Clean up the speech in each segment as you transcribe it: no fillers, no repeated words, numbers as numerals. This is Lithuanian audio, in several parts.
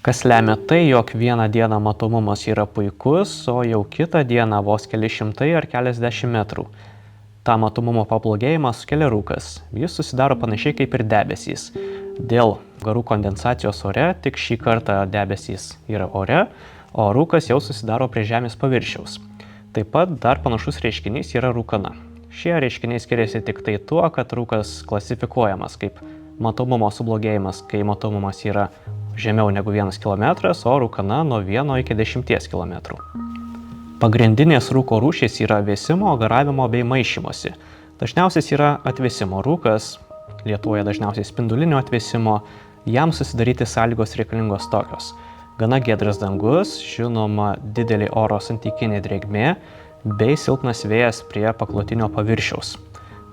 Kas lemia tai, jog vieną dieną matomumas yra puikus, o jau kitą dieną vos keli šimtai ar keliasdešimt metrų. Ta matomumo pablogėjimą sukelia rūkas. Jis susidaro panašiai kaip ir debesys. Dėl garų kondensacijos ore tik šį kartą debesys yra ore, o rūkas jau susidaro prie Žemės paviršiaus. Taip pat dar panašus reiškinys yra rūkana. Šie reiškiniai skiriasi tik tai tuo, kad rūkas klasifikuojamas kaip matomumo sublogėjimas, kai matomumas yra žemiau negu 1 km, o rūkana nuo 1 iki 10 km. Pagrindinės rūko rūšys yra vėsimo, garavimo bei maišymosi. Dažniausias yra atvėsimo rūkas, Lietuvoje dažniausiai spindulinio atvėsimo, jam susidaryti sąlygos reikalingos tokios. Gana giedras dangus, žinoma didelė oro santykinė drėgmė bei silpnas vėjas prie paklotinio paviršiaus.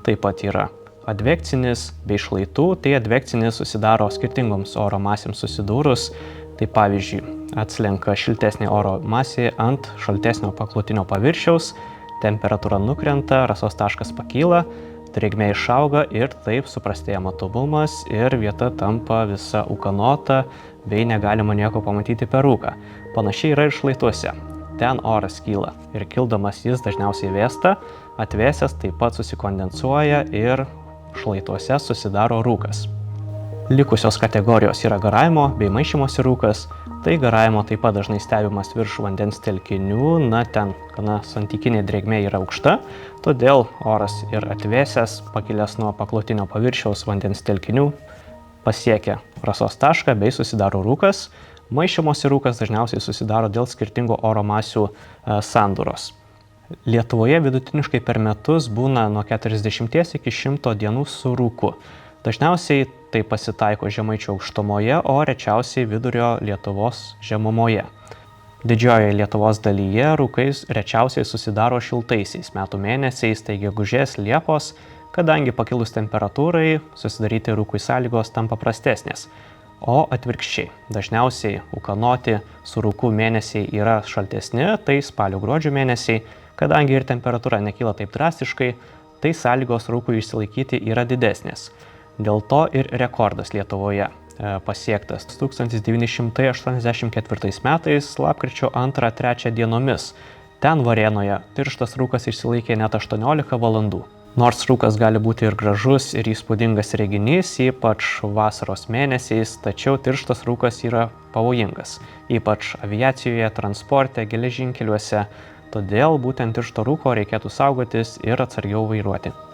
Taip pat yra advekcinis bei šlaitų, tai advekcinis susidaro skirtingoms oro masėms susidūrus, tai pavyzdžiui atslenka šiltesnė oro masė ant šaltesnio paklotinio paviršiaus, temperatūra nukrenta, rasos taškas pakyla, drėgmė išauga ir taip suprastėja matomumas ir vieta tampa visa ūkanota bei negalima nieko pamatyti per rūką. Panašiai yra ir šlaituose. Ten oras kyla ir kildamas jis dažniausiai vėsta, atvėsęs taip pat susikondensuoja ir šlaituose susidaro rūkas. Likusios kategorijos yra garavimo bei maišymosi rūkas. Tai garavimo taip pat dažnai stebimas virš vandens telkinių, ten gana santykinė drėgmė yra aukšta, todėl oras ir atvėsęs, pakilęs nuo paklotinio paviršiaus vandens telkinių, pasiekia rasos tašką bei susidaro rūkas. Maišymosi rūkas dažniausiai susidaro dėl skirtingų oro masių sandūros. Lietuvoje vidutiniškai per metus būna nuo 40 iki 100 dienų su rūku. Dažniausiai tai pasitaiko Žemaičių aukštumoje, o rečiausiai vidurio Lietuvos žemumoje. Didžiojoje Lietuvos dalyje rūkai rečiausiai susidaro šiltaisiais metų mėnesiais, tai gegužės, liepos, kadangi pakilus temperatūrai susidaryti rūkui sąlygos tampa prastesnės. O atvirkščiai, dažniausiai ūkanoti su rūku mėnesiai yra šaltesni, tai spalio gruodžio mėnesiai, kadangi ir temperatūra nekyla taip drastiškai, tai sąlygos rūkui išsilaikyti yra didesnės. Dėl to ir rekordas Lietuvoje pasiektas 1984 metais lapkričio 2-3 dienomis. Ten Varėnoje tirštas rūkas išsilaikė net 18 valandų. Nors rūkas gali būti ir gražus, ir įspūdingas reginys, ypač vasaros mėnesiais, tačiau tirštas rūkas yra pavojingas, ypač aviacijoje, transporte, geležinkeliuose, todėl būtent tiršto rūko reikėtų saugotis ir atsargiau vairuoti.